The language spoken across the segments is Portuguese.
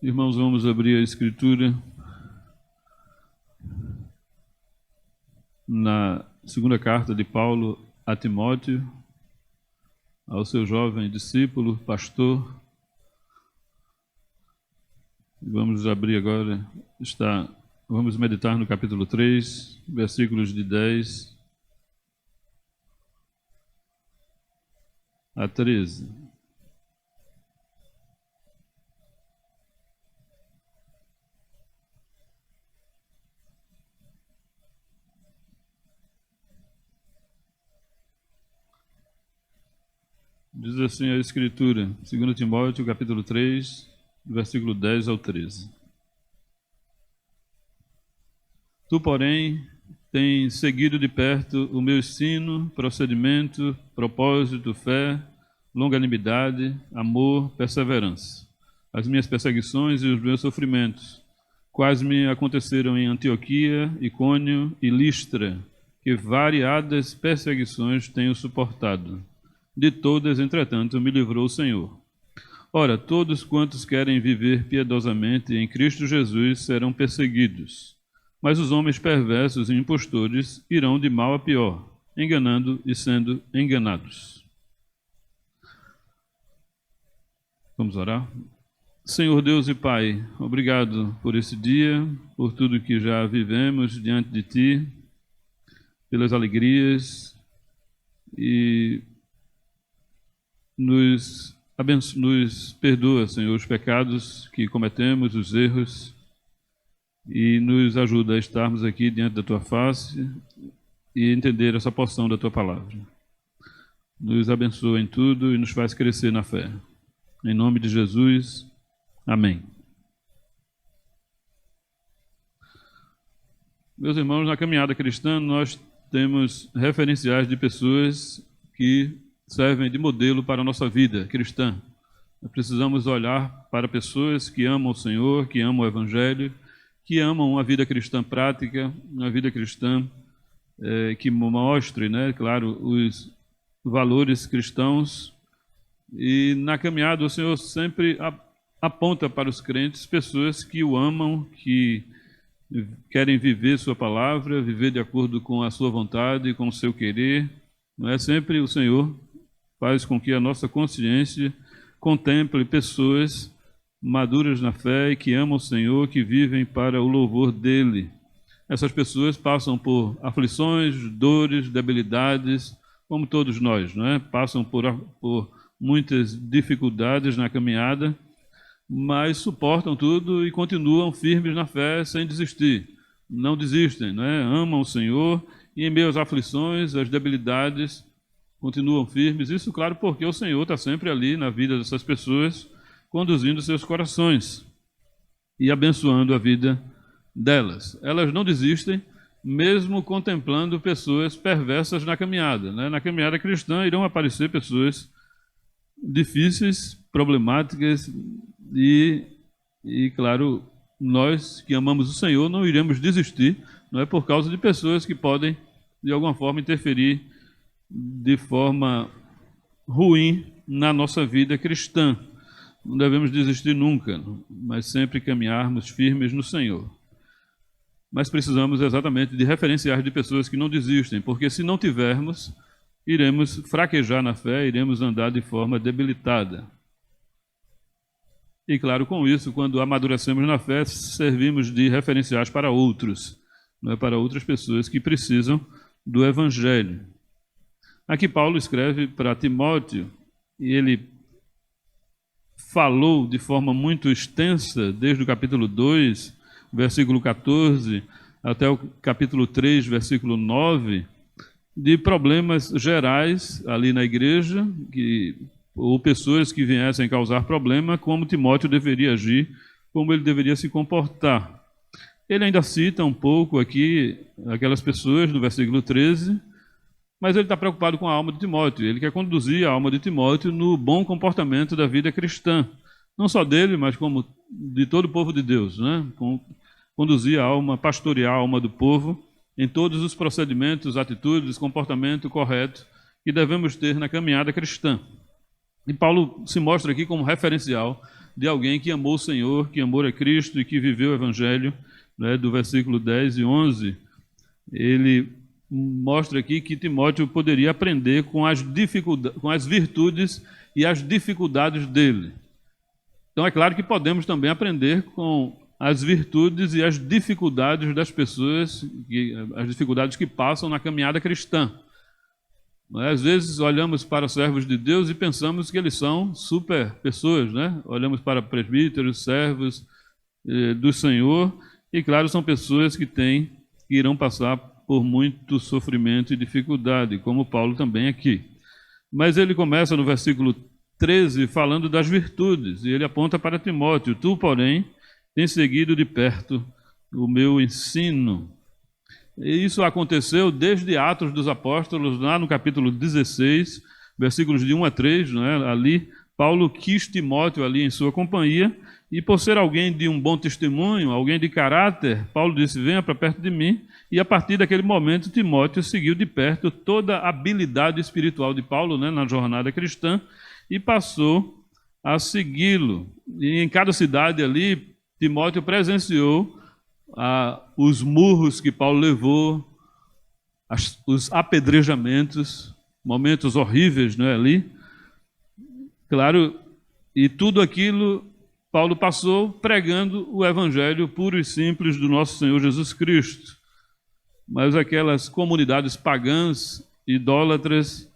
Irmãos, vamos abrir a Escritura na segunda carta de Paulo a Timóteo, ao seu jovem discípulo, pastor. Vamos abrir agora, vamos meditar no capítulo 3, versículos de 10 a 13. Diz assim a Escritura, 2 Timóteo, capítulo 3, versículo 10 ao 13. Tu, porém, tens seguido de perto o meu ensino, procedimento, propósito, fé, longanimidade, amor, perseverança, as minhas perseguições e os meus sofrimentos, quais me aconteceram em Antioquia, Icônio e Listra, que variadas perseguições tenho suportado. De todas, entretanto, me livrou o Senhor. Ora, todos quantos querem viver piedosamente em Cristo Jesus serão perseguidos, mas os homens perversos e impostores irão de mal a pior, enganando e sendo enganados. Vamos orar? Senhor Deus e Pai, obrigado por esse dia, por tudo que já vivemos diante de Ti, pelas alegrias e nos perdoa, Senhor, os pecados que cometemos, os erros, e nos ajuda a estarmos aqui diante da Tua face e entender essa porção da Tua palavra. Nos abençoa em tudo e nos faz crescer na fé. Em nome de Jesus, amém. Meus irmãos, na caminhada cristã, nós temos referenciais de pessoas que servem de modelo para a nossa vida cristã. Nós precisamos olhar para pessoas que amam o Senhor, que amam o Evangelho, que amam uma vida cristã prática, uma vida cristã que mostre, claro, os valores cristãos. E na caminhada o Senhor sempre aponta para os crentes pessoas que o amam, que querem viver sua palavra, viver de acordo com a sua vontade, com o seu querer. Não é sempre o Senhor faz com que a nossa consciência contemple pessoas maduras na fé e que amam o Senhor, que vivem para o louvor dEle. Essas pessoas passam por aflições, dores, debilidades, como todos nós, não é? Passam por muitas dificuldades na caminhada, mas suportam tudo e continuam firmes na fé sem desistir. Não desistem, não é? Amam o Senhor e em meio às aflições, às debilidades, continuam firmes. Isso, claro, porque o Senhor está sempre ali na vida dessas pessoas, conduzindo seus corações e abençoando a vida delas. Elas não desistem, mesmo contemplando pessoas perversas na caminhada. Na caminhada cristã irão aparecer pessoas difíceis, problemáticas e, claro, nós que amamos o Senhor não iremos desistir, não é por causa de pessoas que podem, de alguma forma, interferir de forma ruim na nossa vida cristã. Não devemos desistir nunca, mas sempre caminharmos firmes no Senhor. Mas precisamos exatamente de referenciais de pessoas que não desistem, porque se não tivermos, iremos fraquejar na fé, iremos andar de forma debilitada. E claro, com isso, quando amadurecemos na fé, servimos de referenciais para outros, não é, para outras pessoas que precisam do Evangelho. Aqui Paulo escreve para Timóteo, e ele falou de forma muito extensa, desde o capítulo 2, versículo 14, até o capítulo 3, versículo 9, de problemas gerais ali na igreja, ou pessoas que viessem causar problema, como Timóteo deveria agir, como ele deveria se comportar. Ele ainda cita um pouco aqui aquelas pessoas, no versículo 13, mas ele está preocupado com a alma de Timóteo. Ele quer conduzir a alma de Timóteo no bom comportamento da vida cristã. Não só dele, mas como de todo o povo de Deus, né? Conduzir a alma, pastorear a alma do povo em todos os procedimentos, atitudes, comportamento correto que devemos ter na caminhada cristã. E Paulo se mostra aqui como referencial de alguém que amou o Senhor, que amou a Cristo e que viveu o Evangelho, né, do versículo 10 e 11. Ele mostra aqui que Timóteo poderia aprender com as virtudes e as dificuldades dele. Então é claro que podemos também aprender com as virtudes e as dificuldades das pessoas, as dificuldades que passam na caminhada cristã. Às vezes olhamos para servos de Deus e pensamos que eles são super pessoas, né? Olhamos para presbíteros, servos do Senhor, e claro, são pessoas que irão passar por muito sofrimento e dificuldade, como Paulo também aqui. Mas ele começa no versículo 13 falando das virtudes, e ele aponta para Timóteo: tu, porém, tens seguido de perto o meu ensino. E isso aconteceu desde Atos dos Apóstolos, lá no capítulo 16, versículos de 1 a 3, né? Ali, Paulo quis Timóteo ali em sua companhia, e por ser alguém de um bom testemunho, alguém de caráter, Paulo disse: venha para perto de mim, e a partir daquele momento Timóteo seguiu de perto toda a habilidade espiritual de Paulo, né, na jornada cristã, e passou a segui-lo. E em cada cidade ali, Timóteo presenciou os murros que Paulo levou, os apedrejamentos, momentos horríveis, né, ali. Claro, e tudo aquilo Paulo passou pregando o evangelho puro e simples do nosso Senhor Jesus Cristo. Mas aquelas comunidades pagãs, idólatras,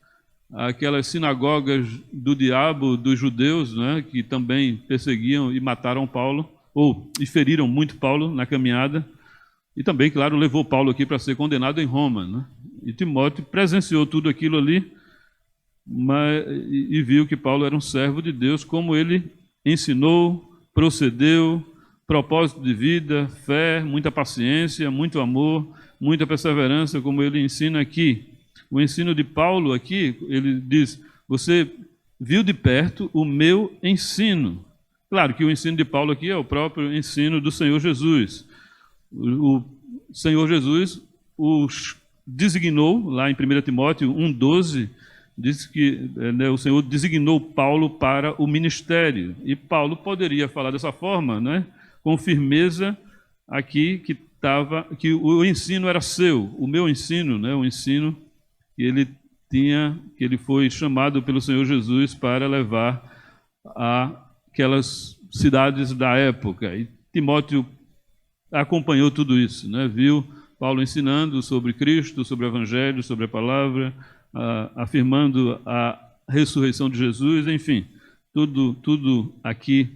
aquelas sinagogas do diabo, dos judeus, né, que também perseguiam e mataram Paulo, e feriram muito Paulo na caminhada, e também, claro, levou Paulo aqui para ser condenado em Roma, né? E Timóteo presenciou tudo aquilo ali, e viu que Paulo era um servo de Deus, como ele ensinou, procedeu, propósito de vida, fé, muita paciência, muito amor, muita perseverança, como ele ensina aqui. O ensino de Paulo aqui, ele diz: você viu de perto o meu ensino. Claro que o ensino de Paulo aqui é o próprio ensino do Senhor Jesus. O Senhor Jesus os designou, lá em 1 Timóteo 1,12, diz que o Senhor designou Paulo para o ministério. E Paulo poderia falar dessa forma, né, com firmeza aqui, que o ensino era seu, o meu ensino, né, o ensino que ele tinha, que ele foi chamado pelo Senhor Jesus para levar aquelas cidades da época. E Timóteo acompanhou tudo isso, né? Viu Paulo ensinando sobre Cristo, sobre o Evangelho, sobre a palavra, afirmando a ressurreição de Jesus, enfim, tudo aqui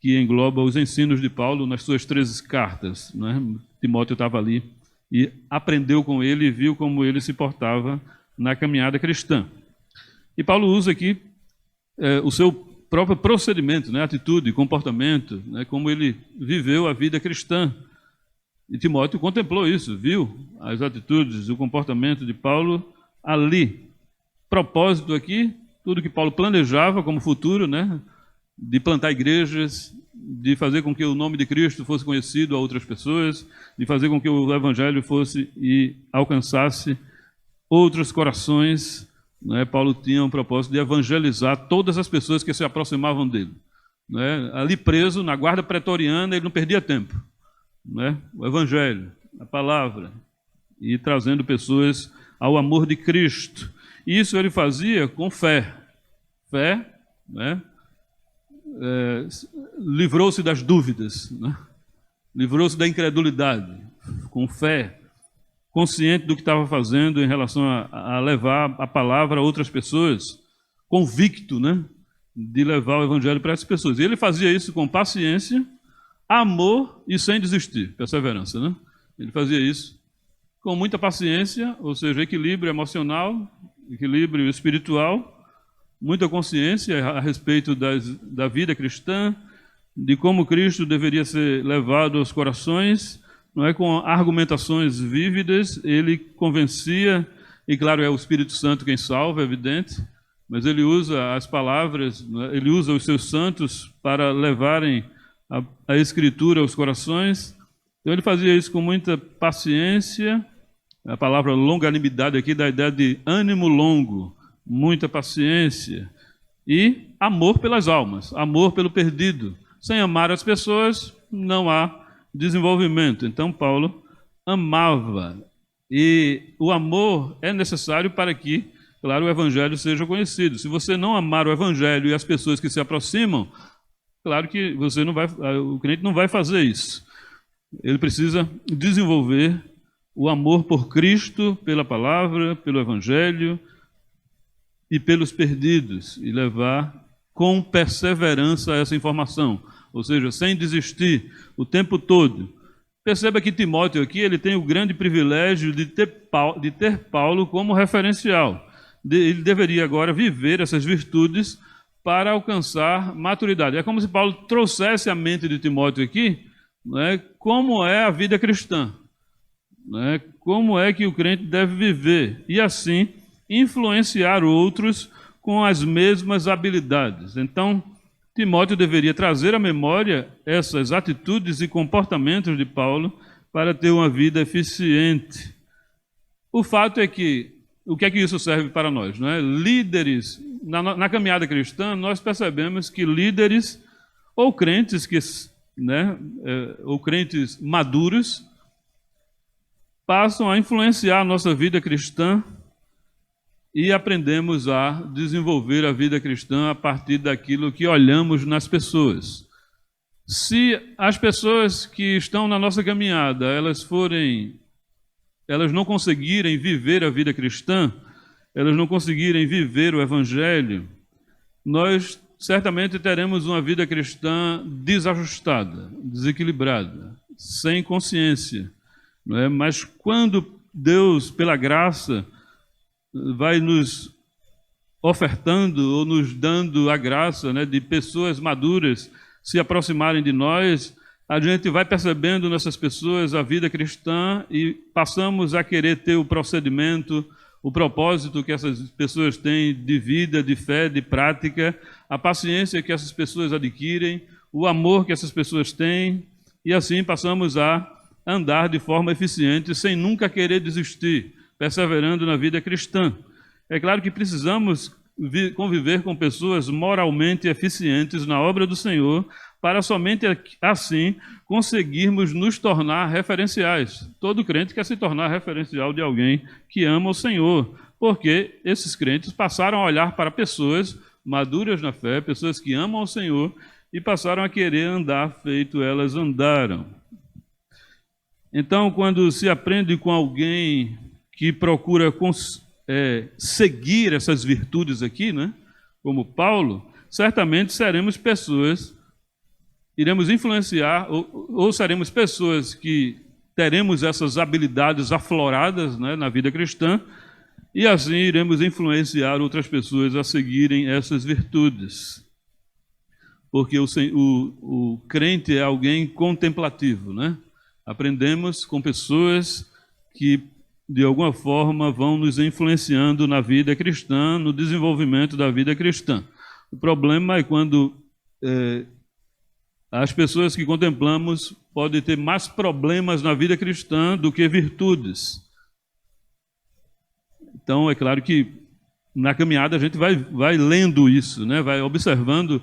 que engloba os ensinos de Paulo nas suas 13 cartas, né? Timóteo estava ali e aprendeu com ele e viu como ele se portava na caminhada cristã. E Paulo usa aqui o seu próprio procedimento, né, atitude, comportamento, né, como ele viveu a vida cristã. E Timóteo contemplou isso, viu as atitudes, o comportamento de Paulo ali. Propósito aqui, tudo que Paulo planejava como futuro, né, de plantar igrejas, de fazer com que o nome de Cristo fosse conhecido a outras pessoas, de fazer com que o evangelho fosse e alcançasse outros corações. Né? Paulo tinha um propósito de evangelizar todas as pessoas que se aproximavam dele. Né? Ali preso na guarda pretoriana, ele não perdia tempo. Né? O evangelho, a palavra, e trazendo pessoas ao amor de Cristo. E isso ele fazia com fé. Fé, né? Livrou-se das dúvidas, né? Livrou-se da incredulidade, com fé, consciente do que estava fazendo em relação a levar a palavra a outras pessoas, convicto, né, de levar o evangelho para essas pessoas. E ele fazia isso com paciência, amor e sem desistir, perseverança, né? Ele fazia isso com muita paciência, ou seja, equilíbrio emocional, equilíbrio espiritual, muita consciência a respeito da vida cristã, de como Cristo deveria ser levado aos corações, não é, com argumentações vívidas. Ele convencia, e claro, é o Espírito Santo quem salva, é evidente, mas ele usa as palavras, ele usa os seus santos para levarem a Escritura aos corações. Então ele fazia isso com muita paciência. A palavra longanimidade aqui dá a ideia de ânimo longo, muita paciência. e amor pelas almas, amor pelo perdido. Sem amar as pessoas, não há desenvolvimento. Então, Paulo amava. E o amor é necessário para que, claro, o evangelho seja conhecido. Se você não amar o evangelho e as pessoas que se aproximam, claro que o crente não vai fazer isso. Ele precisa desenvolver o amor por Cristo, pela palavra, pelo evangelho e pelos perdidos, e levar com perseverança essa informação, ou seja, sem desistir o tempo todo. Perceba que Timóteo aqui ele tem o grande privilégio de ter Paulo como referencial. Ele deveria agora viver essas virtudes para alcançar maturidade. É como se Paulo trouxesse à mente de Timóteo aqui, né, como é a vida cristã, né, como é que o crente deve viver, e assim influenciar outros com as mesmas habilidades. Então, Timóteo deveria trazer à memória essas atitudes e comportamentos de Paulo para ter uma vida eficiente. O fato é que, o que é que isso serve para nós? Não é? Líderes, na caminhada cristã, nós percebemos que líderes ou crentes, ou crentes maduros, passam a influenciar a nossa vida cristã e aprendemos a desenvolver a vida cristã a partir daquilo que olhamos nas pessoas. Se as pessoas que estão na nossa caminhada, elas não conseguirem viver a vida cristã, elas não conseguirem viver o evangelho, nós certamente teremos uma vida cristã desajustada, desequilibrada, sem consciência, não é? Mas quando Deus, pela graça, vai nos ofertando ou nos dando a graça, né, de pessoas maduras se aproximarem de nós, a gente vai percebendo nessas pessoas a vida cristã e passamos a querer ter o procedimento, o propósito que essas pessoas têm de vida, de fé, de prática, a paciência que essas pessoas adquirem, o amor que essas pessoas têm, e assim passamos a andar de forma eficiente sem nunca querer desistir, perseverando na vida cristã. É claro que precisamos conviver com pessoas moralmente eficientes na obra do Senhor, para somente assim conseguirmos nos tornar referenciais. Todo crente quer se tornar referencial de alguém que ama o Senhor, porque esses crentes passaram a olhar para pessoas maduras na fé, pessoas que amam o Senhor, e passaram a querer andar feito elas andaram. Então, quando se aprende com alguém que procura seguir essas virtudes aqui, né, como Paulo, certamente seremos pessoas, iremos influenciar, ou seremos pessoas que teremos essas habilidades afloradas, né, na vida cristã, e assim iremos influenciar outras pessoas a seguirem essas virtudes. Porque o crente é alguém contemplativo, né? Aprendemos com pessoas que, de alguma forma, vão nos influenciando na vida cristã, no desenvolvimento da vida cristã. O problema é quando as pessoas que contemplamos podem ter mais problemas na vida cristã do que virtudes. Então, é claro que na caminhada a gente vai lendo isso, né? Vai observando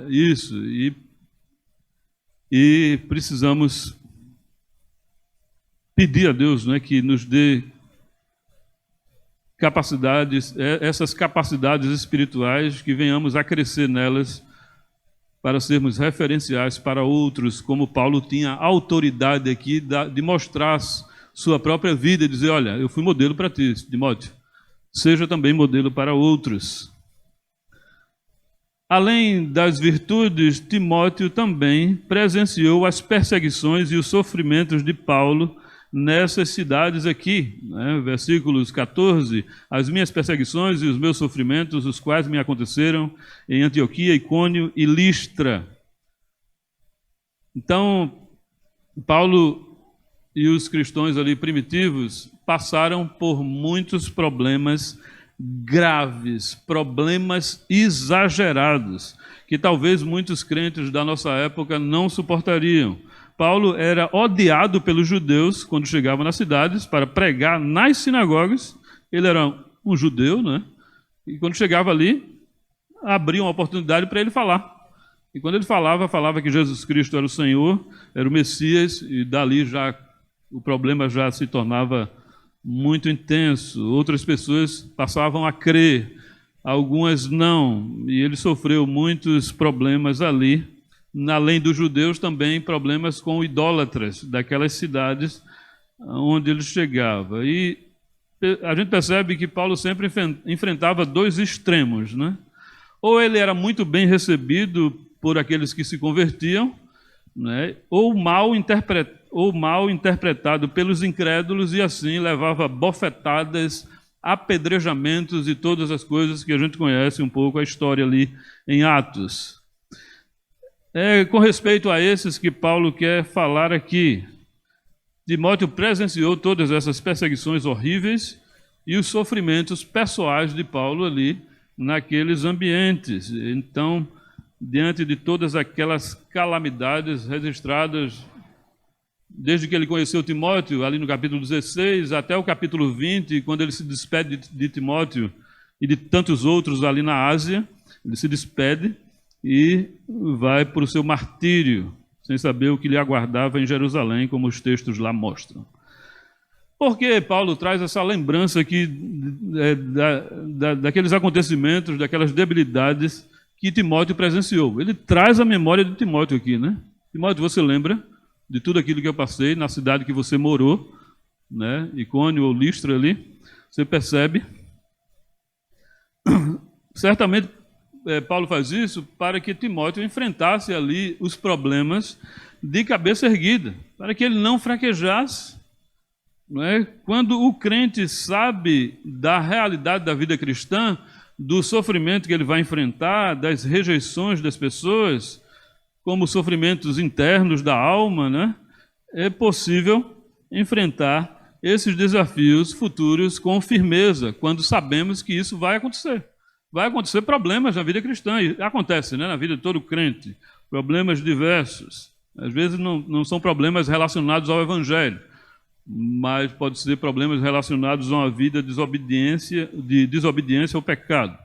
isso, e precisamos pedir a Deus, né, que nos dê capacidades, essas capacidades espirituais, que venhamos a crescer nelas para sermos referenciais para outros, como Paulo tinha autoridade aqui de mostrar sua própria vida e dizer: olha, eu fui modelo para ti, Timóteo, seja também modelo para outros. Além das virtudes, Timóteo também presenciou as perseguições e os sofrimentos de Paulo nessas cidades aqui, né? Versículos 14, as minhas perseguições e os meus sofrimentos, os quais me aconteceram em Antioquia, Icônio e Listra. Então, Paulo e os cristãos ali primitivos passaram por muitos problemas graves, problemas exagerados, que talvez muitos crentes da nossa época não suportariam. Paulo era odiado pelos judeus quando chegava nas cidades para pregar nas sinagogas. Ele era um judeu, né? E quando chegava ali, abriam uma oportunidade para ele falar. E quando ele falava que Jesus Cristo era o Senhor, era o Messias, e dali já o problema já se tornava muito intenso. Outras pessoas passavam a crer, algumas não, e ele sofreu muitos problemas ali. Além dos judeus, também problemas com idólatras daquelas cidades onde ele chegava. E a gente percebe que Paulo sempre enfrentava dois extremos, né? Ou ele era muito bem recebido por aqueles que se convertiam, né? Ou mal interpretado pelos incrédulos, e assim levava bofetadas, apedrejamentos e todas as coisas que a gente conhece um pouco a história ali em Atos. É com respeito a esses que Paulo quer falar aqui. Timóteo presenciou todas essas perseguições horríveis e os sofrimentos pessoais de Paulo ali naqueles ambientes. Então, diante de todas aquelas calamidades registradas desde que ele conheceu Timóteo, ali no capítulo 16, até o capítulo 20, quando ele se despede de Timóteo e de tantos outros ali na Ásia, ele se despede e vai para o seu martírio, sem saber o que lhe aguardava em Jerusalém, como os textos lá mostram. Por que Paulo traz essa lembrança aqui daqueles acontecimentos, daquelas debilidades que Timóteo presenciou? Ele traz a memória de Timóteo aqui, né? Timóteo, você lembra de tudo aquilo que eu passei na cidade que você morou, né? Icônio ou Listra ali, você percebe? Certamente Paulo faz isso para que Timóteo enfrentasse ali os problemas de cabeça erguida, para que ele não fraquejasse. Não é? Quando o crente sabe da realidade da vida cristã, do sofrimento que ele vai enfrentar, das rejeições das pessoas, como sofrimentos internos da alma, né? É possível enfrentar esses desafios futuros com firmeza, quando sabemos que isso vai acontecer. Vai acontecer problemas na vida cristã, e acontece, né, na vida de todo crente, problemas diversos. Às vezes não são problemas relacionados ao Evangelho, mas pode ser problemas relacionados a uma vida de desobediência ao pecado.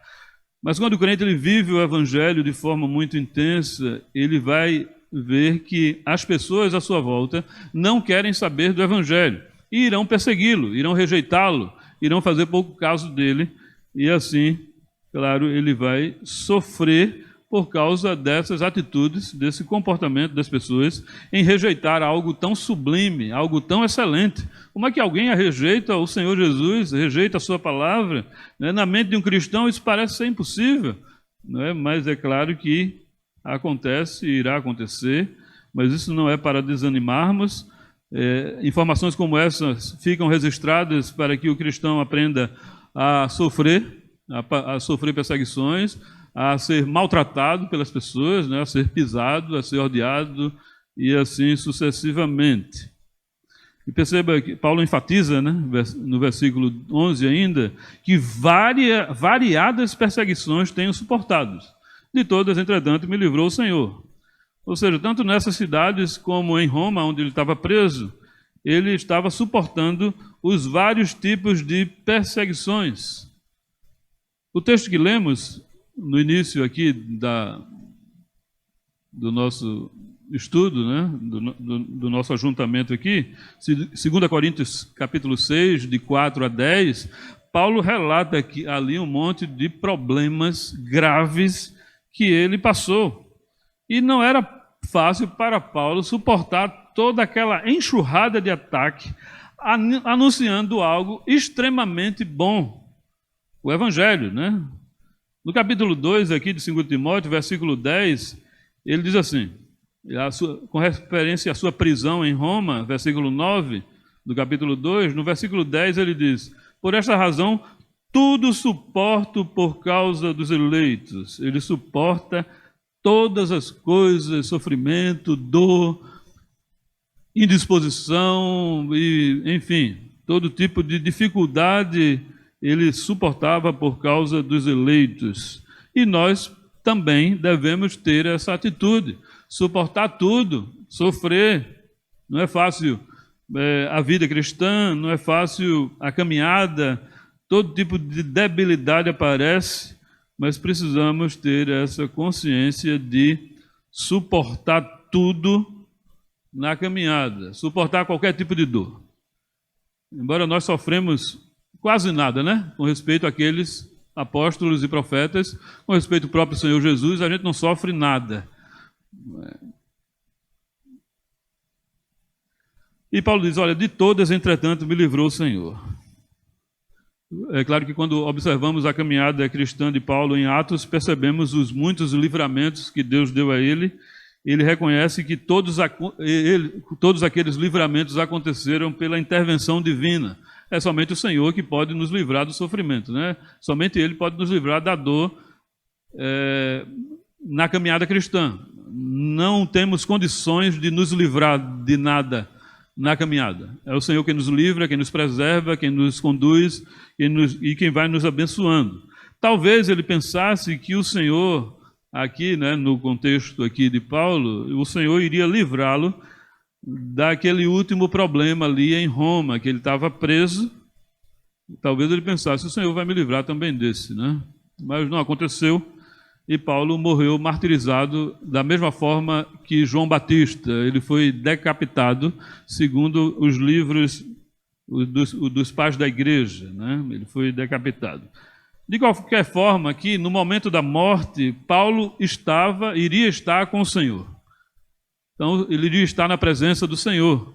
Mas quando o crente ele vive o Evangelho de forma muito intensa, ele vai ver que as pessoas à sua volta não querem saber do Evangelho, e irão persegui-lo, irão rejeitá-lo, irão fazer pouco caso dele, e assim, claro, ele vai sofrer por causa dessas atitudes, desse comportamento das pessoas em rejeitar algo tão sublime, algo tão excelente. Como é que alguém rejeita o Senhor Jesus, rejeita a sua palavra? Na mente de um cristão isso parece ser impossível, não é? Mas é claro que acontece e irá acontecer, mas isso não é para desanimarmos. Informações como essas ficam registradas para que o cristão aprenda a sofrer perseguições, a ser maltratado pelas pessoas, né, a ser pisado, a ser odiado e assim sucessivamente. E perceba que Paulo enfatiza, né, no versículo 11 ainda, que variadas perseguições tenho suportado. De todas, entretanto, me livrou o Senhor. Ou seja, tanto nessas cidades como em Roma, onde ele estava preso, ele estava suportando os vários tipos de perseguições. O texto que lemos no início aqui do nosso estudo, né, do nosso ajuntamento aqui, 2 Coríntios capítulo 6, de 4 a 10, Paulo relata aqui, ali um monte de problemas graves que ele passou. E não era fácil para Paulo suportar toda aquela enxurrada de ataque, anunciando algo extremamente bom. O Evangelho, né? No capítulo 2 aqui de 2 Timóteo, versículo 10, ele diz assim, com referência à sua prisão em Roma, versículo 9 do capítulo 2, no versículo 10 ele diz, por esta razão, tudo suporto por causa dos eleitos. Ele suporta todas as coisas, sofrimento, dor, indisposição, e, enfim, todo tipo de dificuldade ele suportava por causa dos eleitos. E nós também devemos ter essa atitude, suportar tudo, sofrer. Não é fácil a vida cristã, não é fácil a caminhada, todo tipo de debilidade aparece, mas precisamos ter essa consciência de suportar tudo na caminhada, suportar qualquer tipo de dor. Embora nós sofremos quase nada, né? Com respeito àqueles apóstolos e profetas, com respeito ao próprio Senhor Jesus, a gente não sofre nada. E Paulo diz, olha, de todas, entretanto, me livrou o Senhor. É claro que quando observamos a caminhada cristã de Paulo em Atos, percebemos os muitos livramentos que Deus deu a ele. Ele reconhece que todos aqueles livramentos aconteceram pela intervenção divina. É somente o Senhor que pode nos livrar do sofrimento, né? Somente Ele pode nos livrar da dor na caminhada cristã. Não temos condições de nos livrar de nada na caminhada. É o Senhor quem nos livra, quem nos preserva, quem nos conduz e quem vai nos abençoando. Talvez ele pensasse que o Senhor, aqui, né, no contexto aqui de Paulo, o Senhor iria livrá-lo daquele último problema ali em Roma, que ele estava preso. Talvez ele pensasse, o Senhor vai me livrar também desse, né? Mas não aconteceu. E Paulo morreu martirizado da mesma forma que João Batista. Ele foi decapitado, segundo os livros dos pais da igreja, né? Ele foi decapitado. De qualquer forma, aqui, no momento da morte, Paulo iria estar com o Senhor. Então, ele iria estar na presença do Senhor.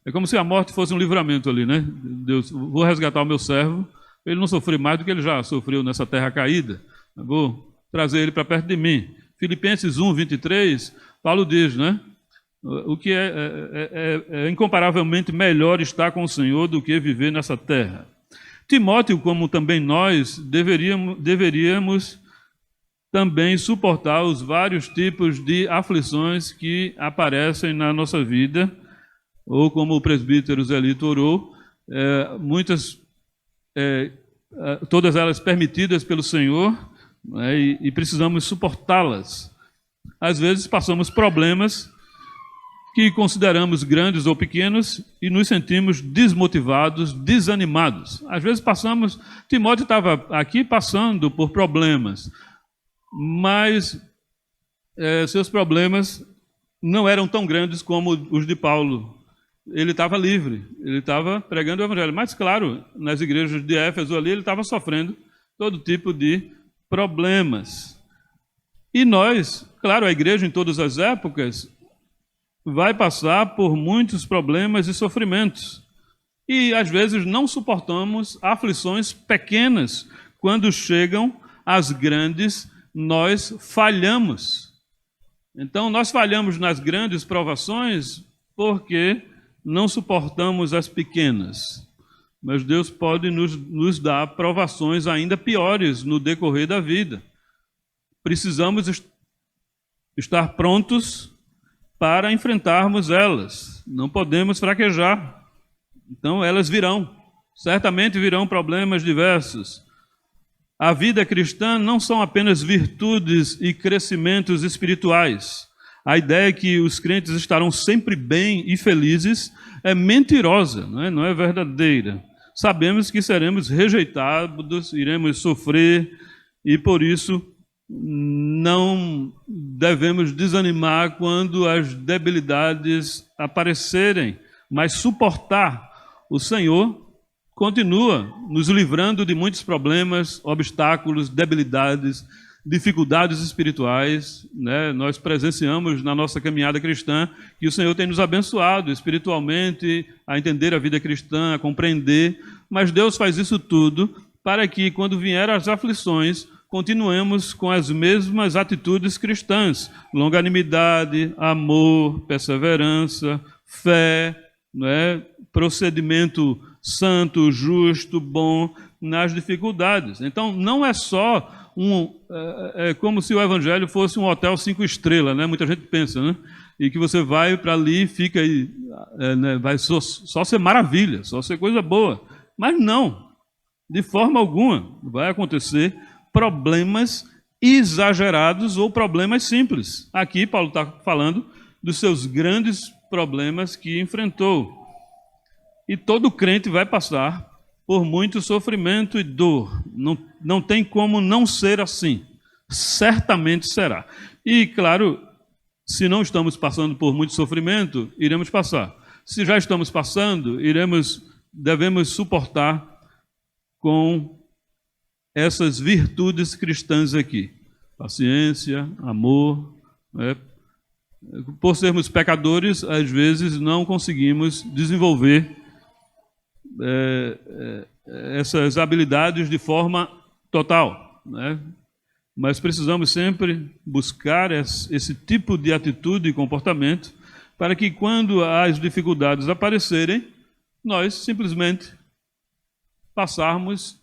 É como se a morte fosse um livramento ali, né? Deus, vou resgatar o meu servo, ele não sofrer mais do que ele já sofreu nessa terra caída. Vou trazer ele para perto de mim. Filipenses 1, 23, Paulo diz, né? O que é incomparavelmente melhor estar com o Senhor do que viver nessa terra. Timóteo, como também nós, deveríamos também suportar os vários tipos de aflições que aparecem na nossa vida, ou como o presbítero Zelito orou, todas elas permitidas pelo Senhor, né, e precisamos suportá-las. Às vezes passamos problemas que consideramos grandes ou pequenos e nos sentimos desmotivados, desanimados. Às vezes Timóteo estava aqui passando por problemas, mas seus problemas não eram tão grandes como os de Paulo. Ele estava livre, ele estava pregando o evangelho. Mas, claro, nas igrejas de Éfeso ali, ele estava sofrendo todo tipo de problemas. E nós, claro, a igreja em todas as épocas vai passar por muitos problemas e sofrimentos. E, às vezes, não suportamos aflições pequenas. Quando chegam as grandes, nós falhamos. Então, nós falhamos nas grandes provações porque não suportamos as pequenas. Mas Deus pode nos dar provações ainda piores no decorrer da vida. Precisamos estar prontos para enfrentarmos elas. Não podemos fraquejar. Então, elas virão. Certamente virão problemas diversos. A vida cristã não são apenas virtudes e crescimentos espirituais. A ideia que os crentes estarão sempre bem e felizes é mentirosa, não é verdadeira. Sabemos que seremos rejeitados, iremos sofrer, e por isso não devemos desanimar quando as debilidades aparecerem, mas suportar. O Senhor continua nos livrando de muitos problemas, obstáculos, debilidades, dificuldades espirituais, né? Nós presenciamos na nossa caminhada cristã que o Senhor tem nos abençoado espiritualmente a entender a vida cristã, a compreender, mas Deus faz isso tudo para que, quando vierem as aflições, continuemos com as mesmas atitudes cristãs: longanimidade, amor, perseverança, fé, né? Procedimento santo, justo, bom nas dificuldades. Então, não é só como se o evangelho fosse um hotel 5 estrelas, né? Muita gente pensa, né? E que você vai para ali e fica aí, né? Vai só ser maravilha, só ser coisa boa. Mas não, de forma alguma vai acontecer problemas exagerados ou problemas simples. Aqui Paulo está falando dos seus grandes problemas que enfrentou. E todo crente vai passar por muito sofrimento e dor, Não tem como não ser assim. Certamente será. E, claro, se não estamos passando por muito sofrimento, iremos passar. Se já estamos passando, devemos suportar com essas virtudes cristãs aqui. Paciência, amor. Né? Por sermos pecadores, às vezes não conseguimos desenvolver essas habilidades de forma total, né? Mas precisamos sempre buscar esse tipo de atitude e comportamento para que, quando as dificuldades aparecerem, nós simplesmente passarmos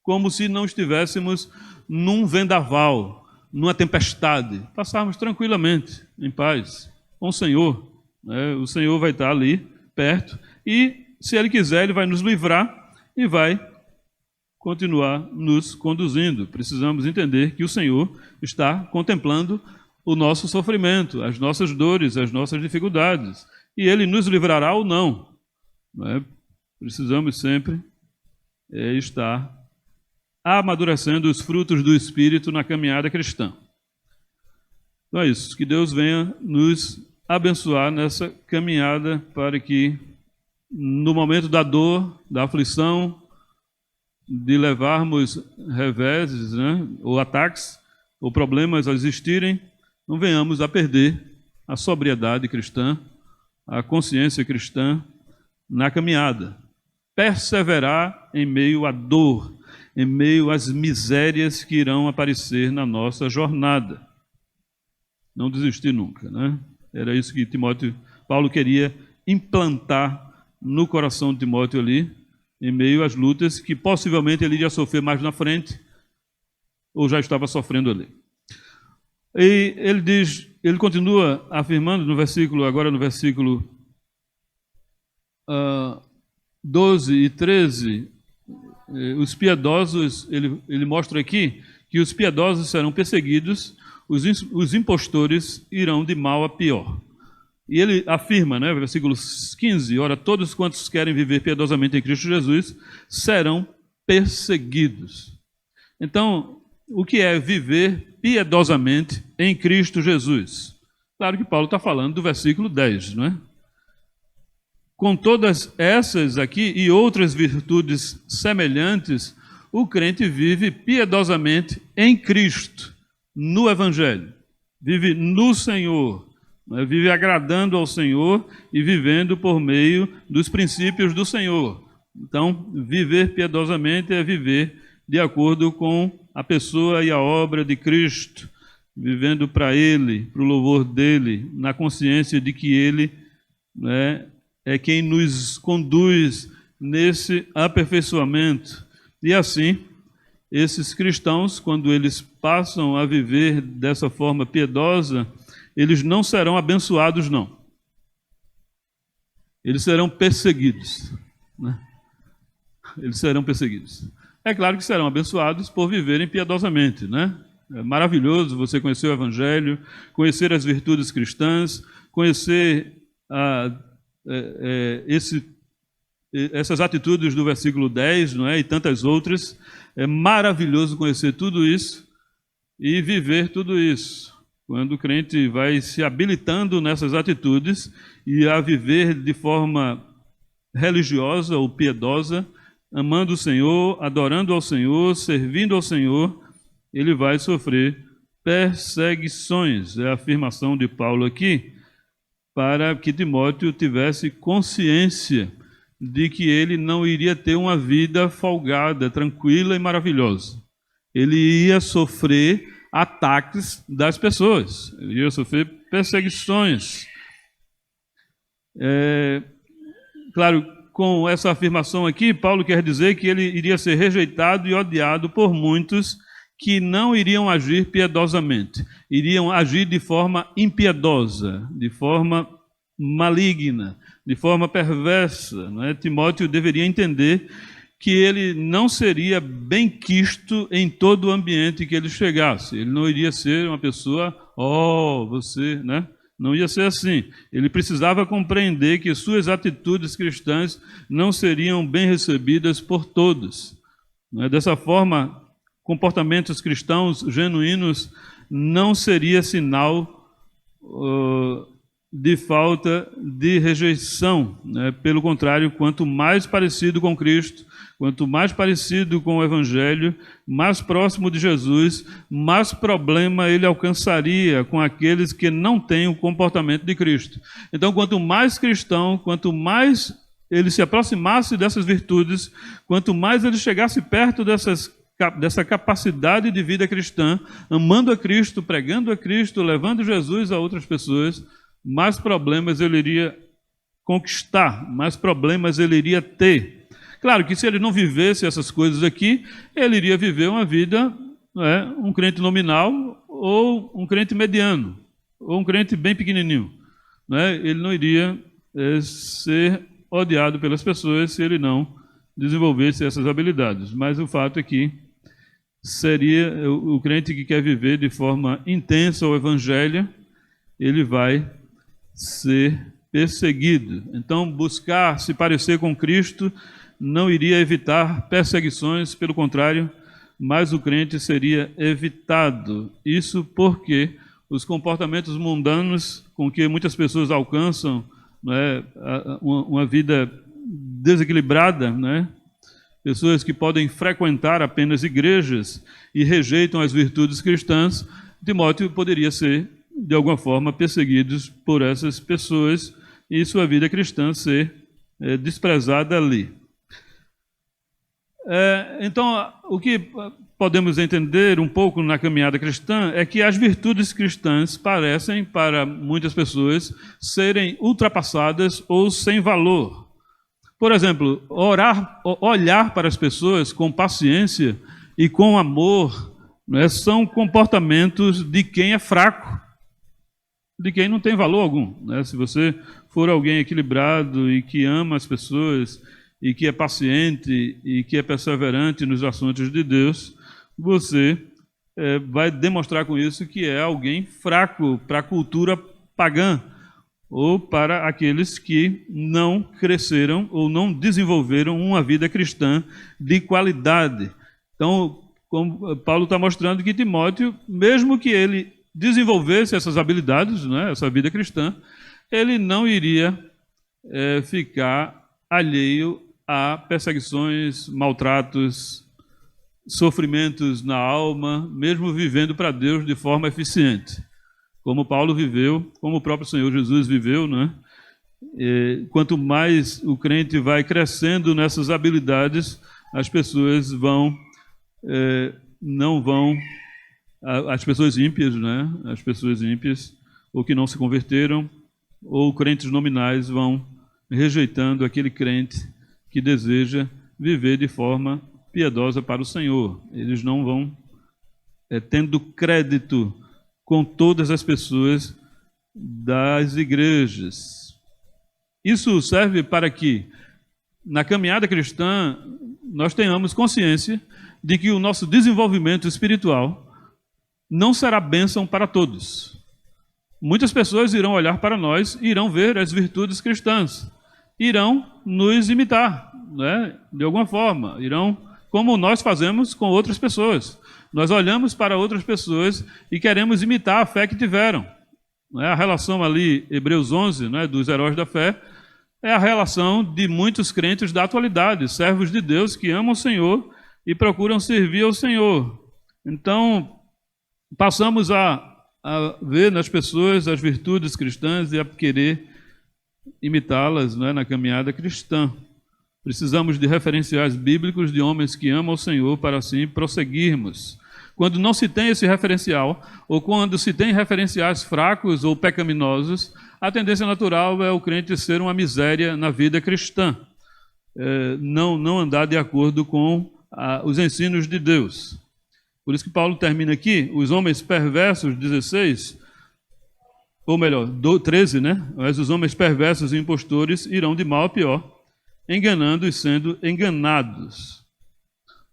como se não estivéssemos num vendaval, numa tempestade. Passarmos tranquilamente, em paz, com o Senhor. Né? O Senhor vai estar ali, perto, e, se Ele quiser, Ele vai nos livrar e vai continuar nos conduzindo. Precisamos entender que o Senhor está contemplando o nosso sofrimento, as nossas dores, as nossas dificuldades, e Ele nos livrará ou não. Né? Precisamos sempre estar amadurecendo os frutos do Espírito na caminhada cristã. Então é isso, que Deus venha nos abençoar nessa caminhada para que, no momento da dor, da aflição, de levarmos reveses, né, ou ataques, ou problemas a existirem, não venhamos a perder a sobriedade cristã, a consciência cristã na caminhada. Perseverar em meio à dor, em meio às misérias que irão aparecer na nossa jornada. Não desistir nunca, né? Era isso que Paulo queria implantar no coração de Timóteo ali, em meio às lutas que possivelmente ele iria sofrer mais na frente, ou já estava sofrendo ali. E ele continua afirmando no versículo 12 e 13, os piedosos, ele mostra aqui que os piedosos serão perseguidos, os impostores irão de mal a pior. E ele afirma, né, versículo 15, ora, todos quantos querem viver piedosamente em Cristo Jesus serão perseguidos. Então, o que é viver piedosamente em Cristo Jesus? Claro que Paulo está falando do versículo 10, não é? Com todas essas aqui e outras virtudes semelhantes, o crente vive piedosamente em Cristo, no Evangelho. Vive no Senhor, vive agradando ao Senhor e vivendo por meio dos princípios do Senhor. Então, viver piedosamente é viver de acordo com a pessoa e a obra de Cristo, vivendo para Ele, para o louvor dEle, na consciência de que Ele, né, é quem nos conduz nesse aperfeiçoamento. E assim, esses cristãos, quando eles passam a viver dessa forma piedosa, eles não serão abençoados, não. Eles serão perseguidos, né? Eles serão perseguidos. É claro que serão abençoados por viverem piedosamente, né? É maravilhoso você conhecer o Evangelho, conhecer as virtudes cristãs, conhecer essas atitudes do versículo 10, não é? E tantas outras. É maravilhoso conhecer tudo isso e viver tudo isso. Quando o crente vai se habilitando nessas atitudes e a viver de forma religiosa ou piedosa, amando o Senhor, adorando ao Senhor, servindo ao Senhor, ele vai sofrer perseguições. É a afirmação de Paulo aqui, para que Timóteo tivesse consciência de que ele não iria ter uma vida folgada, tranquila e maravilhosa. Ele ia sofrer ataques das pessoas, ele ia sofrer perseguições. Claro, com essa afirmação aqui, Paulo quer dizer que ele iria ser rejeitado e odiado por muitos que não iriam agir piedosamente, iriam agir de forma impiedosa, de forma maligna, de forma perversa, não é? Timóteo deveria entender que ele não seria bem quisto em todo o ambiente que ele chegasse. Ele não iria ser uma pessoa, você, né? Não ia ser assim. Ele precisava compreender que suas atitudes cristãs não seriam bem recebidas por todos. Dessa forma, comportamentos cristãos genuínos não seria sinal de falta de rejeição. Pelo contrário, quanto mais parecido com Cristo, quanto mais parecido com o Evangelho, mais próximo de Jesus, mais problema ele alcançaria com aqueles que não têm o comportamento de Cristo. Então, quanto mais cristão, quanto mais ele se aproximasse dessas virtudes, quanto mais ele chegasse perto dessa capacidade de vida cristã, amando a Cristo, pregando a Cristo, levando Jesus a outras pessoas, mais problemas ele iria conquistar, mais problemas ele iria ter. Claro que se ele não vivesse essas coisas aqui, ele iria viver uma vida, um crente nominal ou um crente mediano, ou um crente bem pequenininho. Ele não iria ser odiado pelas pessoas se ele não desenvolvesse essas habilidades. Mas o fato é que seria o crente que quer viver de forma intensa o Evangelho, ele vai ser perseguido. Então, buscar se parecer com Cristo não iria evitar perseguições, pelo contrário, mas o crente seria evitado. Isso porque os comportamentos mundanos com que muitas pessoas alcançam uma vida desequilibrada, pessoas que podem frequentar apenas igrejas e rejeitam as virtudes cristãs, Timóteo poderia ser, de alguma forma, perseguidos por essas pessoas e sua vida cristã ser desprezada ali. Então, o que podemos entender um pouco na caminhada cristã é que as virtudes cristãs parecem, para muitas pessoas, serem ultrapassadas ou sem valor. Por exemplo, olhar para as pessoas com paciência e com amor, são comportamentos de quem é fraco, de quem não tem valor algum. Se você for alguém equilibrado e que ama as pessoas e que é paciente e que é perseverante nos assuntos de Deus, você vai demonstrar com isso que é alguém fraco para a cultura pagã ou para aqueles que não cresceram ou não desenvolveram uma vida cristã de qualidade. Então, como Paulo está mostrando que Timóteo, mesmo que ele desenvolvesse essas habilidades, essa vida cristã, ele não iria ficar alheio a perseguições, maltratos, sofrimentos na alma, mesmo vivendo para Deus de forma eficiente. Como Paulo viveu, como o próprio Senhor Jesus viveu, quanto mais o crente vai crescendo nessas habilidades, as pessoas as pessoas ímpias, as pessoas ímpias, ou que não se converteram, ou crentes nominais vão rejeitando aquele crente que deseja viver de forma piedosa para o Senhor. Eles não vão tendo crédito com todas as pessoas das igrejas. Isso serve para que, na caminhada cristã, nós tenhamos consciência de que o nosso desenvolvimento espiritual não será bênção para todos. Muitas pessoas irão olhar para nós, irão ver as virtudes cristãs, irão nos imitar, de alguma forma, irão, como nós fazemos com outras pessoas. Nós olhamos para outras pessoas e queremos imitar a fé que tiveram. A relação ali, Hebreus 11, dos heróis da fé, é a relação de muitos crentes da atualidade, servos de Deus que amam o Senhor e procuram servir ao Senhor. Então, passamos a ver nas pessoas as virtudes cristãs e a querer imitá-las, na caminhada cristã. Precisamos de referenciais bíblicos de homens que amam o Senhor para assim prosseguirmos. Quando não se tem esse referencial, ou quando se tem referenciais fracos ou pecaminosos, a tendência natural é o crente ser uma miséria na vida cristã, não andar de acordo com os ensinos de Deus. Por isso que Paulo termina aqui, os homens perversos, 16, ou melhor, 13, Mas os homens perversos e impostores irão de mal a pior, enganando e sendo enganados.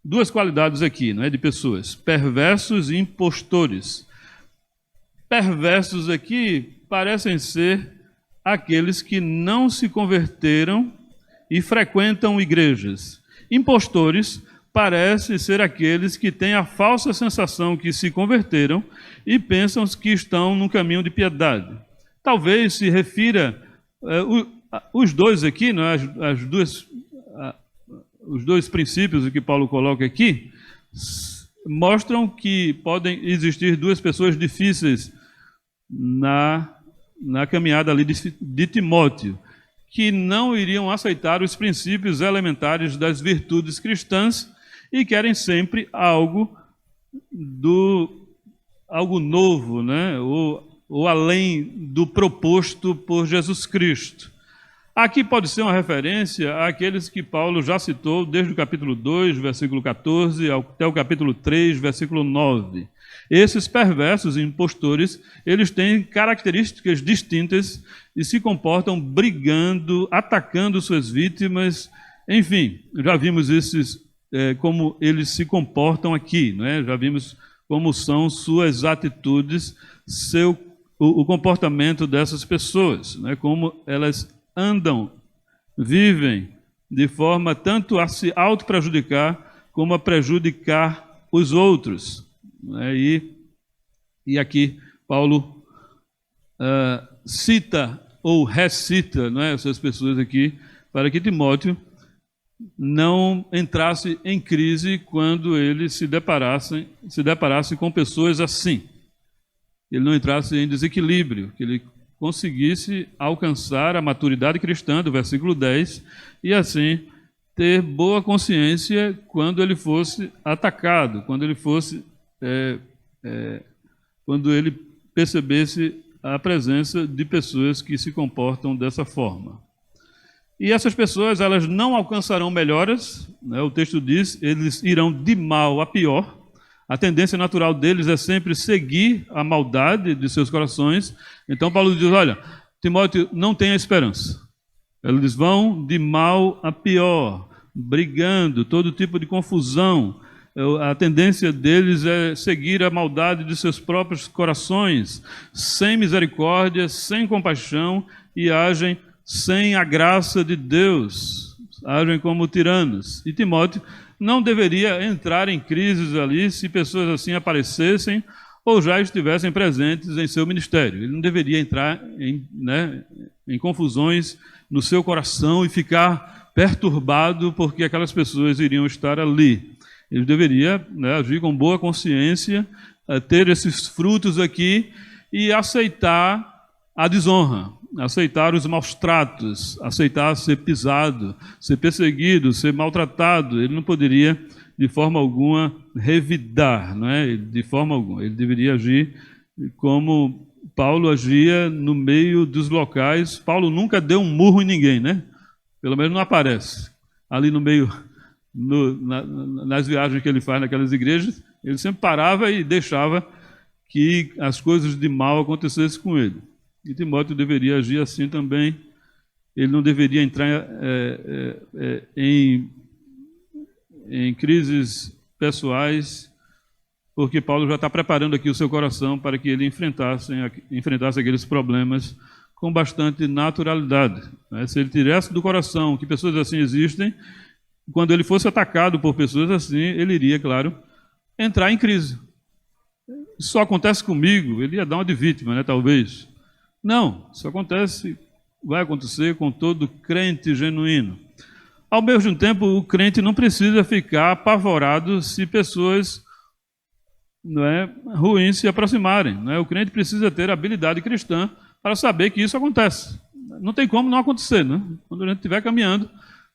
Duas qualidades aqui, de pessoas, perversos e impostores. Perversos aqui parecem ser aqueles que não se converteram e frequentam igrejas. Impostores parece ser aqueles que têm a falsa sensação que se converteram e pensam que estão num caminho de piedade. Talvez se refira os dois aqui, não é? Os dois princípios que Paulo coloca aqui, mostram que podem existir duas pessoas difíceis na caminhada ali de Timóteo, que não iriam aceitar os princípios elementares das virtudes cristãs e querem sempre algo novo, né? ou além do proposto por Jesus Cristo. Aqui pode ser uma referência àqueles que Paulo já citou desde o capítulo 2, versículo 14, até o capítulo 3, versículo 9. Esses perversos impostores, eles têm características distintas e se comportam brigando, atacando suas vítimas. Enfim, já vimos como eles se comportam aqui, não é? Já vimos como são suas atitudes, o comportamento dessas pessoas, né? Como elas andam, vivem de forma tanto a se auto-prejudicar como a prejudicar os outros. Né? E aqui Paulo cita ou recita, não é, essas pessoas aqui, para que Timóteo não entrasse em crise quando ele se deparasse com pessoas assim. Ele não entrasse em desequilíbrio, que ele conseguisse alcançar a maturidade cristã, do versículo 10, e assim ter boa consciência quando ele fosse atacado, quando ele percebesse a presença de pessoas que se comportam dessa forma. E essas pessoas, elas não alcançarão melhoras, né? O texto diz, eles irão de mal a pior. A tendência natural deles é sempre seguir a maldade de seus corações. Então Paulo diz, olha, Timóteo, não tenha esperança. Eles vão de mal a pior, brigando, todo tipo de confusão. A tendência deles é seguir a maldade de seus próprios corações, sem misericórdia, sem compaixão, e agem sem a graça de Deus, agem como tiranos. E Timóteo não deveria entrar em crises ali se pessoas assim aparecessem ou já estivessem presentes em seu ministério. Ele não deveria entrar em confusões no seu coração e ficar perturbado porque aquelas pessoas iriam estar ali. Ele deveria agir com boa consciência, ter esses frutos aqui e aceitar a desonra, aceitar os maus tratos, aceitar ser pisado, ser perseguido, ser maltratado. Ele não poderia, de forma alguma, revidar, não é? De forma alguma. Ele deveria agir como Paulo agia no meio dos locais. Paulo nunca deu um murro em ninguém, né? Pelo menos não aparece. Ali no meio, nas viagens que ele faz naquelas igrejas, ele sempre parava e deixava que as coisas de mal acontecessem com ele. E Timóteo deveria agir assim também. Ele não deveria entrar em crises pessoais, porque Paulo já está preparando aqui o seu coração para que ele enfrentasse aqueles problemas com bastante naturalidade. Se ele tirasse do coração que pessoas assim existem, quando ele fosse atacado por pessoas assim, ele iria, claro, entrar em crise. Isso só acontece comigo, ele ia dar uma de vítima, né, talvez. Não, isso vai acontecer com todo crente genuíno. Ao mesmo tempo, o crente não precisa ficar apavorado se pessoas ruins se aproximarem. O crente precisa ter habilidade cristã para saber que isso acontece. Não tem como não acontecer. Quando a gente estiver caminhando,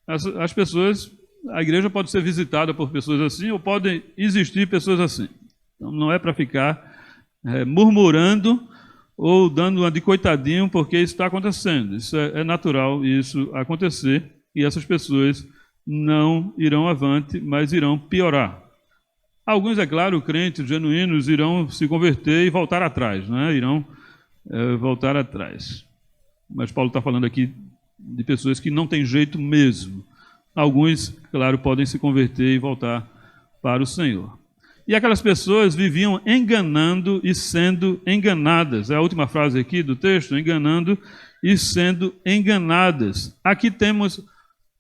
as pessoas, a igreja pode ser visitada por pessoas assim, ou podem existir pessoas assim. Então, não é para ficar murmurando ou dando uma de coitadinho porque isso está acontecendo. Isso é natural isso acontecer, e essas pessoas não irão avante, mas irão piorar. Alguns, é claro, crentes genuínos irão se converter e voltar atrás, irão voltar atrás. Mas Paulo está falando aqui de pessoas que não têm jeito mesmo. Alguns, claro, podem se converter e voltar para o Senhor. E aquelas pessoas viviam enganando e sendo enganadas. É a última frase aqui do texto, enganando e sendo enganadas. Aqui temos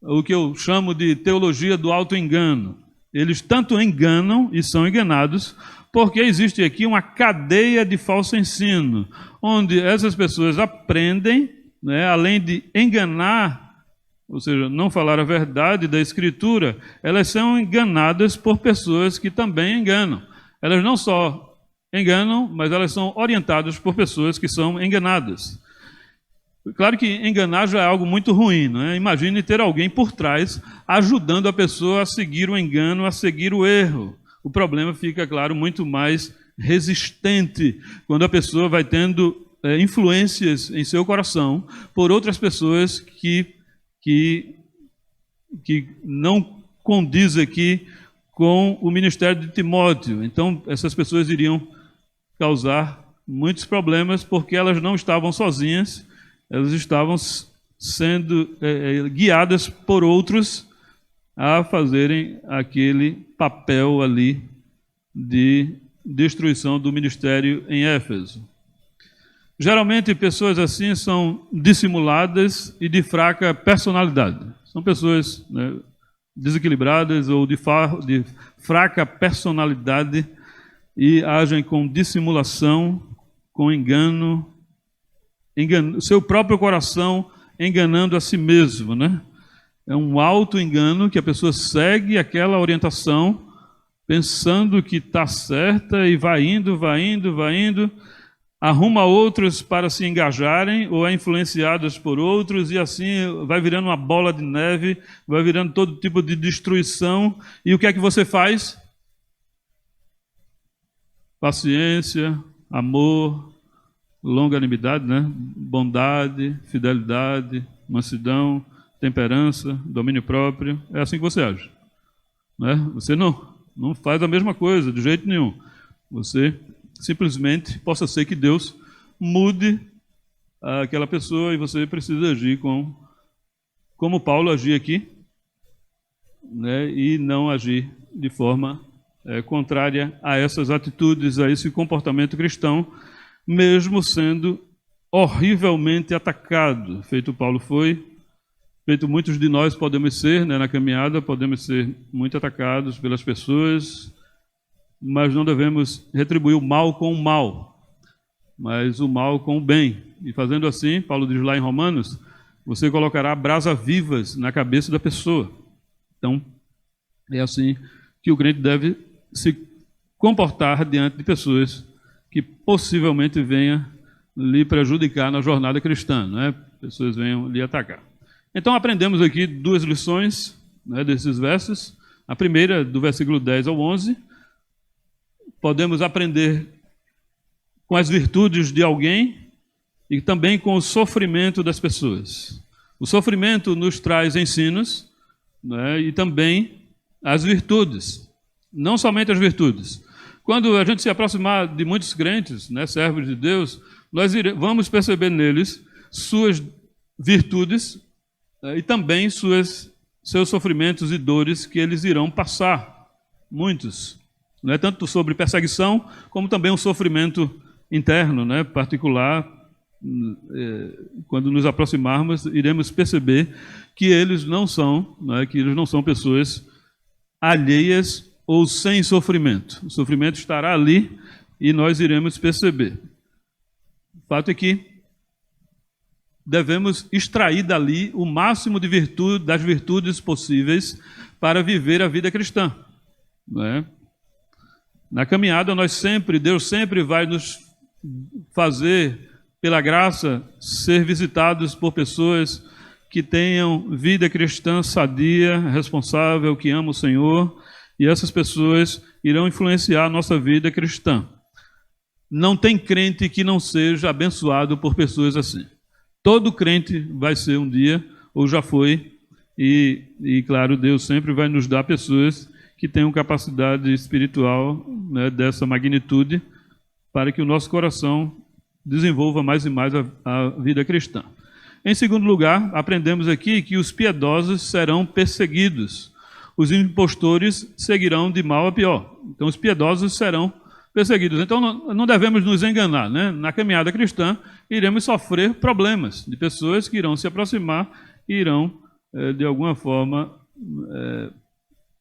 o que eu chamo de teologia do auto-engano. eles tanto enganam e são enganados, porque existe aqui uma cadeia de falso ensino, onde essas pessoas aprendem, né, além de enganar, ou seja, não falar a verdade da Escritura, elas são enganadas por pessoas que também enganam. Elas não só enganam, mas elas são orientadas por pessoas que são enganadas. Claro que enganar já é algo muito ruim, não é? Imagine ter alguém por trás ajudando a pessoa a seguir o engano, a seguir o erro. O problema fica, claro, muito mais resistente quando a pessoa vai tendo influências em seu coração por outras pessoas que não condiz aqui com o ministério de Timóteo. Então, essas pessoas iriam causar muitos problemas porque elas não estavam sozinhas, elas estavam sendo guiadas por outros a fazerem aquele papel ali de destruição do ministério em Éfeso. Geralmente, pessoas assim são dissimuladas e de fraca personalidade. São pessoas, né, desequilibradas ou de fraca personalidade e agem com dissimulação, com engano, seu próprio coração enganando a si mesmo, né? É um auto-engano que a pessoa segue aquela orientação pensando que está certa e vai indo, arruma outros para se engajarem ou é influenciados por outros e assim vai virando uma bola de neve, vai virando todo tipo de destruição. E o que é que você faz? Paciência, amor, longanimidade, né? Bondade, fidelidade, mansidão, temperança, domínio próprio. É assim que você age, né? Você não faz a mesma coisa de jeito nenhum. Você simplesmente possa ser que Deus mude aquela pessoa e você precisa agir como Paulo agia aqui, né? E não agir de forma contrária a essas atitudes, a esse comportamento cristão, mesmo sendo horrivelmente atacado, feito Paulo foi, feito muitos de nós podemos ser, né, na caminhada, podemos ser muito atacados pelas pessoas, mas não devemos retribuir o mal com o mal, mas o mal com o bem. E fazendo assim, Paulo diz lá em Romanos, você colocará brasas vivas na cabeça da pessoa. Então, é assim que o crente deve se comportar diante de pessoas que possivelmente venha lhe prejudicar na jornada cristã, né? Pessoas venham lhe atacar. Então aprendemos aqui duas lições, né, desses versos. A primeira, do versículo 10 ao 11, podemos aprender com as virtudes de alguém e também com o sofrimento das pessoas. O sofrimento nos traz ensinos, né, e também as virtudes, não somente as virtudes. Quando a gente se aproximar de muitos crentes, né, servos de Deus, nós vamos perceber neles suas virtudes e também seus sofrimentos e dores que eles irão passar, muitos. Não é tanto sobre perseguição, como também um sofrimento interno, né, particular. Quando nos aproximarmos, iremos perceber que eles não são, né, que eles não são pessoas alheias ou sem sofrimento. O sofrimento estará ali e nós iremos perceber. O fato é que devemos extrair dali o máximo de virtude, das virtudes possíveis para viver a vida cristã, não é? Na caminhada, Deus sempre vai nos fazer, pela graça, ser visitados por pessoas que tenham vida cristã sadia, responsável, que amam o Senhor, e essas pessoas irão influenciar a nossa vida cristã. Não tem crente que não seja abençoado por pessoas assim. Todo crente vai ser um dia, ou já foi, e claro, Deus sempre vai nos dar pessoas que tenham capacidade espiritual, né, dessa magnitude, para que o nosso coração desenvolva mais e mais a vida cristã. Em segundo lugar, aprendemos aqui que os piedosos serão perseguidos. Os impostores seguirão de mal a pior. Então, os piedosos serão perseguidos. Então, não devemos nos enganar, né? Na caminhada cristã, iremos sofrer problemas de pessoas que irão se aproximar e irão, de alguma forma,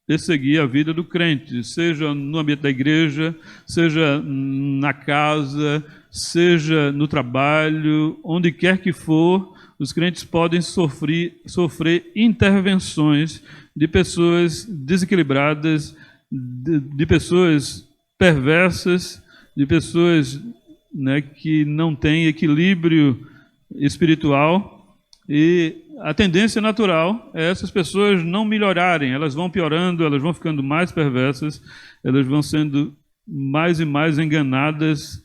perseguir a vida do crente, seja no ambiente da igreja, seja na casa, seja no trabalho, onde quer que for, os crentes podem sofrer intervenções de pessoas desequilibradas, de pessoas perversas, de pessoas, né, que não têm equilíbrio espiritual, e a tendência natural é essas pessoas não melhorarem, elas vão piorando, elas vão ficando mais perversas, elas vão sendo mais e mais enganadas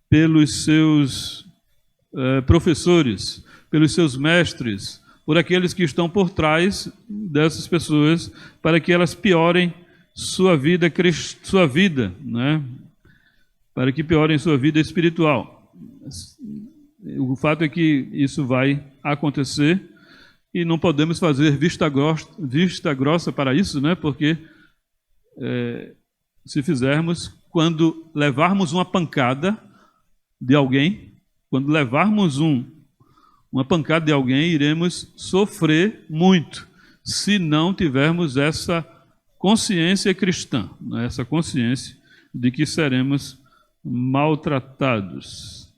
pelos seus professores, pelos seus mestres, por aqueles que estão por trás dessas pessoas, para que elas piorem sua vida, né? Para que piorem sua vida espiritual. O fato é que isso vai acontecer e não podemos fazer vista grossa para isso, né? Porque se fizermos, quando levarmos uma pancada de alguém, quando levarmos uma pancada de alguém, iremos sofrer muito, se não tivermos essa consciência cristã, né? Essa consciência de que seremos maltratados.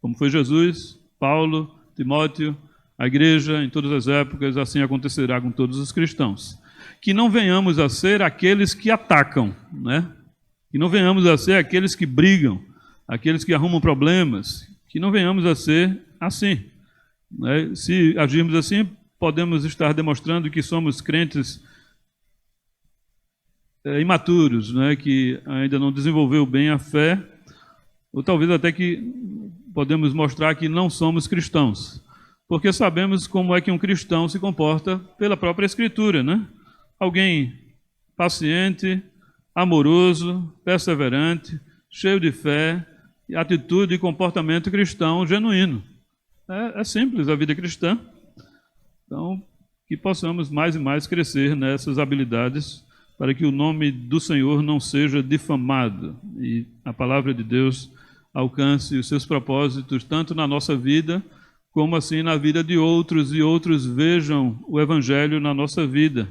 Como foi Jesus, Paulo, Timóteo, a igreja, em todas as épocas, assim acontecerá com todos os cristãos. Que não venhamos a ser aqueles que atacam, né? Que não venhamos a ser aqueles que brigam, aqueles que arrumam problemas, que não venhamos a ser assim, né? Se agirmos assim, podemos estar demonstrando que somos crentes imaturos, né? Que ainda não desenvolveu bem a fé, ou talvez até que podemos mostrar que não somos cristãos, porque sabemos como é que um cristão se comporta pela própria Escritura, né? Alguém paciente, amoroso, perseverante, cheio de fé, atitude e comportamento cristão genuíno. É simples a vida cristã. Então, que possamos mais e mais crescer nessas habilidades para que o nome do Senhor não seja difamado e a palavra de Deus alcance os seus propósitos tanto na nossa vida como assim na vida de outros, e outros vejam o Evangelho na nossa vida,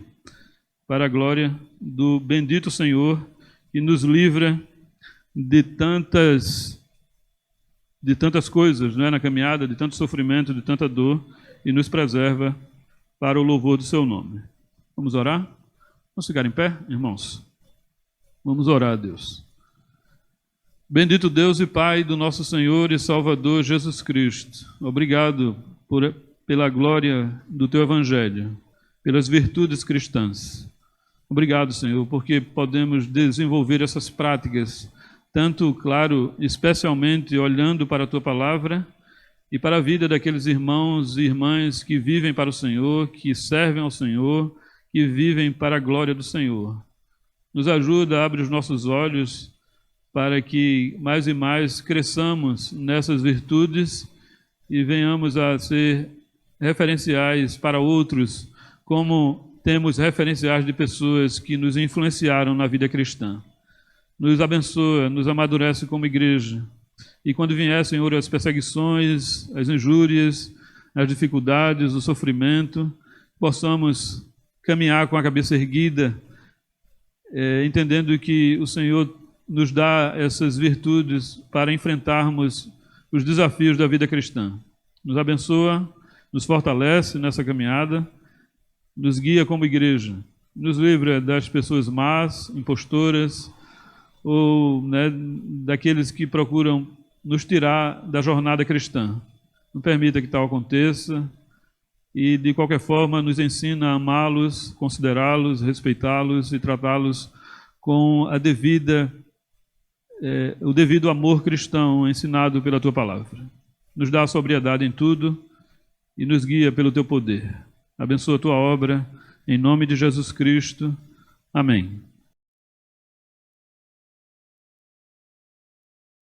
para a glória do bendito Senhor que nos livra de tantas coisas, né, na caminhada, de tanto sofrimento, de tanta dor, e nos preserva para o louvor do seu nome. Vamos orar? Vamos ficar em pé, irmãos? Vamos orar a Deus. Bendito Deus e Pai do nosso Senhor e Salvador Jesus Cristo, obrigado pela glória do Teu Evangelho, pelas virtudes cristãs. Obrigado, Senhor, porque podemos desenvolver essas práticas, tanto, claro, especialmente olhando para a Tua Palavra e para a vida daqueles irmãos e irmãs que vivem para o Senhor, que servem ao Senhor, que vivem para a glória do Senhor. Nos ajuda, abre os nossos olhos para que mais e mais cresçamos nessas virtudes e venhamos a ser referenciais para outros, como temos referenciais de pessoas que nos influenciaram na vida cristã. Nos abençoa, nos amadurece como igreja. E quando vier, Senhor, as perseguições, as injúrias, as dificuldades, o sofrimento, possamos caminhar com a cabeça erguida, entendendo que o Senhor nos dá essas virtudes para enfrentarmos os desafios da vida cristã. Nos abençoa, nos fortalece nessa caminhada, nos guia como igreja, nos livra das pessoas más, impostoras, ou, né, daqueles que procuram nos tirar da jornada cristã. Não permita que tal aconteça e, de qualquer forma, nos ensina a amá-los, considerá-los, respeitá-los e tratá-los com o devido amor cristão ensinado pela Tua Palavra. Nos dá a sobriedade em tudo e nos guia pelo Teu poder. Abençoa a Tua obra, em nome de Jesus Cristo. Amém.